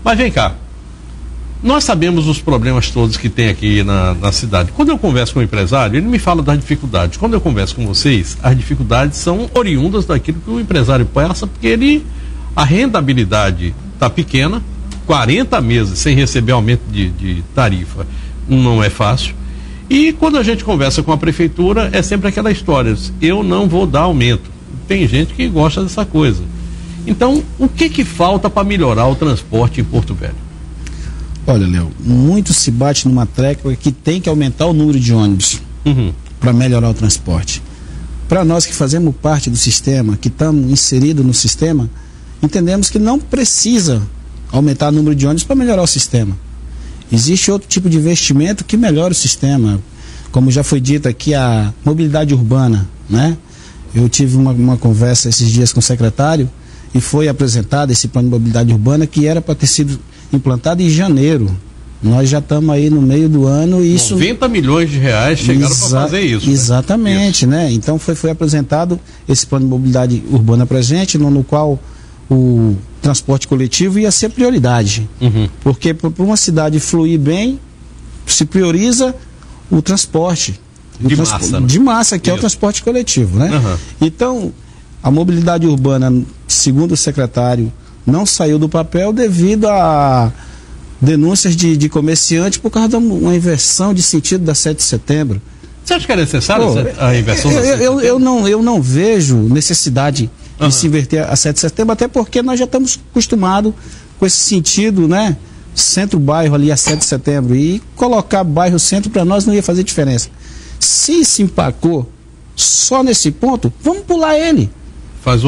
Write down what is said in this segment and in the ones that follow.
Mas vem cá, nós sabemos os problemas todos que tem aqui na cidade. Quando eu converso com o empresário, ele me fala das dificuldades. Quando eu converso com vocês, as dificuldades são oriundas daquilo que o empresário passa, porque a rentabilidade está pequena, 40 meses sem receber aumento de tarifa não é fácil. E quando a gente conversa com a prefeitura, é sempre aquela história, eu não vou dar aumento. Tem gente que gosta dessa coisa. Então, o que falta para melhorar o transporte em Porto Velho? Olha, Léo, muito se bate numa tecla que tem que aumentar o número de ônibus para melhorar o transporte. Para nós que fazemos parte do sistema, que estamos inseridos no sistema, entendemos que não precisa aumentar o número de ônibus para melhorar o sistema. Existe outro tipo de investimento que melhora o sistema, como já foi dito aqui, a mobilidade urbana, né? Eu tive uma conversa esses dias com o secretário e foi apresentado esse plano de mobilidade urbana que era para ter sido implantado em janeiro. Nós já estamos aí no meio do ano e isso... 90 milhões de reais chegaram para fazer isso. Exatamente, né? Então foi apresentado esse plano de mobilidade urbana para a gente, no qual o transporte coletivo ia ser prioridade. Porque para uma cidade fluir bem, se prioriza o transporte. De massa, que é o transporte coletivo, né? Então, a mobilidade urbana, segundo o secretário, não saiu do papel devido a denúncias de comerciantes por causa de uma inversão de sentido da 7 de setembro. Você acha que é necessário a inversão da 7 de setembro? Eu não vejo necessidade de se inverter a 7 de setembro, até porque nós já estamos acostumados com esse sentido, né? Centro-bairro ali a 7 de setembro. E colocar bairro-centro para nós não ia fazer diferença. Se empacou só nesse ponto, vamos pular ele.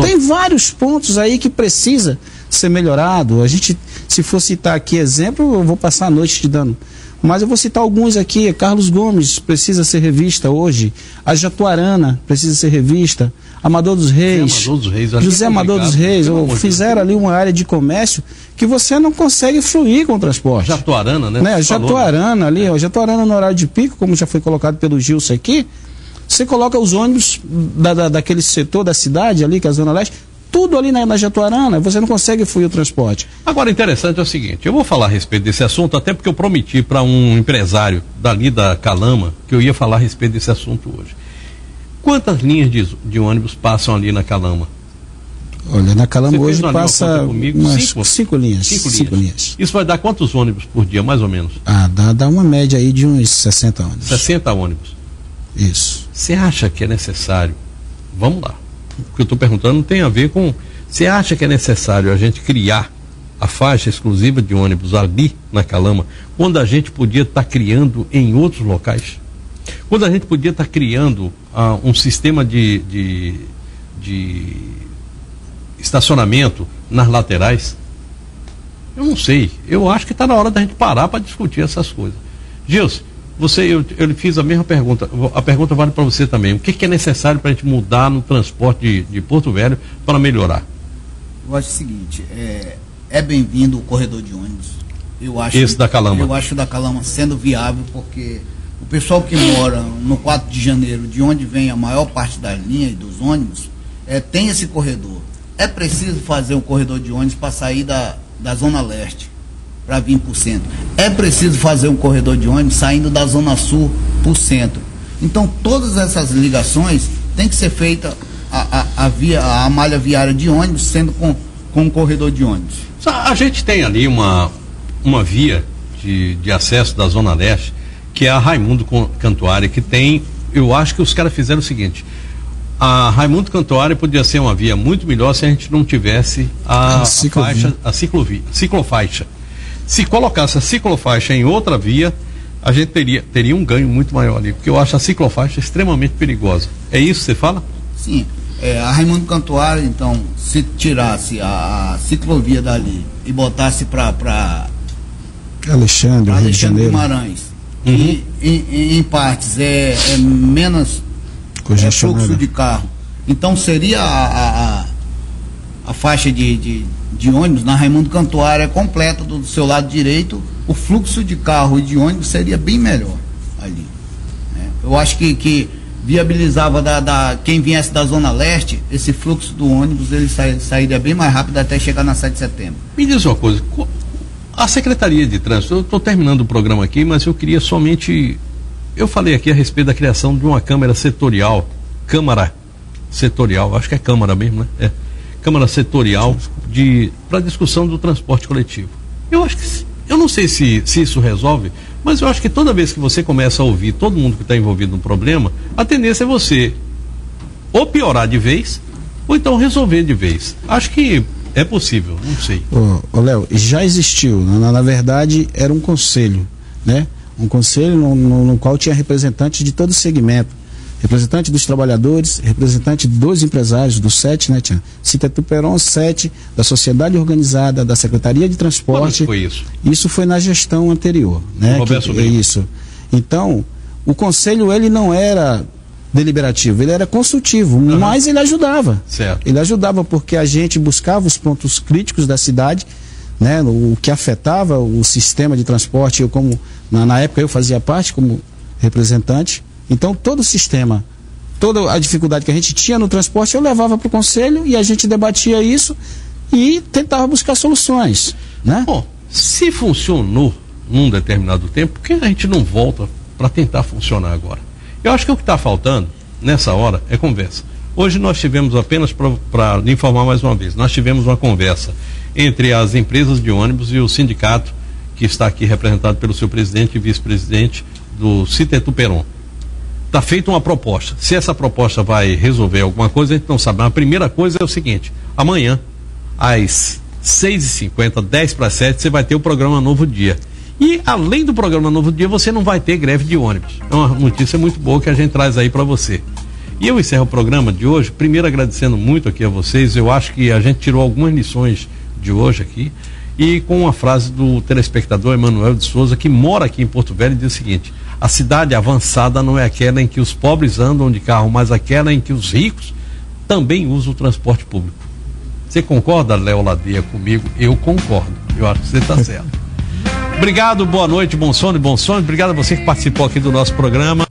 Tem vários pontos aí que precisa ser melhorado. A gente, se for citar aqui exemplo, eu vou passar a noite te dando. Mas eu vou citar alguns aqui. Carlos Gomes precisa ser revista hoje. A Jatuarana precisa ser revista. Amador dos Reis. José Amador dos Reis. Fizeram ali uma área de comércio que você não consegue fluir com o transporte. Jatuarana, né? Jatuarana ali, ó, Jatuarana no horário de pico, como já foi colocado pelo Gilson aqui. Você coloca os ônibus daquele setor da cidade ali, que é a Zona Leste, tudo ali na Jatuarana, você não consegue fluir o transporte. Agora, interessante é o seguinte, eu vou falar a respeito desse assunto, até porque eu prometi para um empresário dali da Calama que eu ia falar a respeito desse assunto hoje. Quantas linhas de ônibus passam ali na Calama? Olha, na Calama hoje passa umas 5 linhas. 5 linhas. Isso vai dar quantos ônibus por dia, mais ou menos? Dá uma média aí de uns 60 ônibus. 60 ônibus. Isso. Você acha que é necessário? Vamos lá. O que eu estou perguntando não tem a ver com... Você acha que é necessário a gente criar a faixa exclusiva de ônibus ali na Calama, quando a gente podia estar criando em outros locais? Quando a gente podia estar criando um sistema de estacionamento nas laterais? Eu não sei. Eu acho que está na hora da gente parar para discutir essas coisas. Gilson, eu lhe fiz a mesma pergunta. A pergunta vale para você também. O que é necessário para a gente mudar no transporte de Porto Velho para melhorar? Eu acho o seguinte, é bem-vindo o corredor de ônibus. Esse da Calama. Eu acho da Calama sendo viável, porque o pessoal que mora no 4 de janeiro, de onde vem a maior parte das linhas e dos ônibus, tem esse corredor. É preciso fazer um corredor de ônibus para sair da Zona Leste, para vir para o centro. É preciso fazer um corredor de ônibus saindo da Zona Sul para o centro. Então, todas essas ligações tem que ser feita a malha viária de ônibus sendo com um corredor de ônibus. A gente tem ali uma via de acesso da Zona Leste, que é a Raimundo Cantuária, que tem, eu acho que os caras fizeram o seguinte, a Raimundo Cantuária podia ser uma via muito melhor se a gente não tivesse a ciclofaixa. Se colocasse a ciclofaixa em outra via, a gente teria um ganho muito maior ali, porque eu acho a ciclofaixa extremamente perigosa. É isso que você fala? Sim. A Raimundo Cantuária, então, se tirasse a ciclovia dali e botasse para Alexandre Guimarães, e em partes é menos fluxo de carro, então seria a faixa de ônibus na Raimundo Cantuária completa do seu lado direito, o fluxo de carro e de ônibus seria bem melhor ali. Eu acho que viabilizava quem viesse da Zona Leste, esse fluxo do ônibus ele sairia bem mais rápido até chegar na 7 de setembro. Me diz uma coisa, A Secretaria de Trânsito, eu estou terminando o programa aqui, mas eu queria somente... Eu falei aqui a respeito da criação de uma Câmara Setorial, acho que é Câmara mesmo, né? Câmara Setorial para discussão do transporte coletivo. Eu acho que, eu não sei se isso resolve, mas eu acho que toda vez que você começa a ouvir todo mundo que está envolvido no problema, a tendência é você ou piorar de vez, ou então resolver de vez. Acho que é possível, não sei. Léo, já existiu, na verdade era um conselho, né? Um conselho no qual tinha representantes de todo o segmento, representante dos trabalhadores, representante dos empresários, do SET, né, tinha Citetuperon, SET, da Sociedade Organizada, da Secretaria de Transporte. Quando foi isso? Isso foi na gestão anterior, né? Isso. Então, o conselho, ele não era deliberativo, ele era consultivo, mas ele ajudava. Certo. Ele ajudava porque a gente buscava os pontos críticos da cidade, né, o que afetava o sistema de transporte. Eu, como na época eu fazia parte como representante, então todo o sistema, toda a dificuldade que a gente tinha no transporte eu levava para o conselho e a gente debatia isso e tentava buscar soluções, né? Bom, se funcionou num determinado tempo, por que a gente não volta para tentar funcionar agora? Eu acho que o que está faltando nessa hora é conversa. Hoje nós tivemos, apenas para lhe informar mais uma vez, nós tivemos uma conversa entre as empresas de ônibus e o sindicato, que está aqui representado pelo seu presidente e vice-presidente do Citetuperon. Está feita uma proposta. Se essa proposta vai resolver alguma coisa, a gente não sabe. Mas a primeira coisa é o seguinte: amanhã, às 6h50, 6:50, você vai ter o programa Novo Dia. E além do programa Novo Dia, você não vai ter greve de ônibus. É uma notícia muito boa que a gente traz aí para você. E eu encerro o programa de hoje, primeiro agradecendo muito aqui a vocês. Eu acho que a gente tirou algumas lições de hoje aqui, e com uma frase do telespectador Emanuel de Souza, que mora aqui em Porto Velho, e diz o seguinte: a cidade avançada não é aquela em que os pobres andam de carro, mas aquela em que os ricos também usam o transporte público. Você concorda, Léo Ladeia, comigo? Eu concordo, eu acho que você está certo. Obrigado, boa noite, bom sono e bom sonho. Obrigado a você que participou aqui do nosso programa.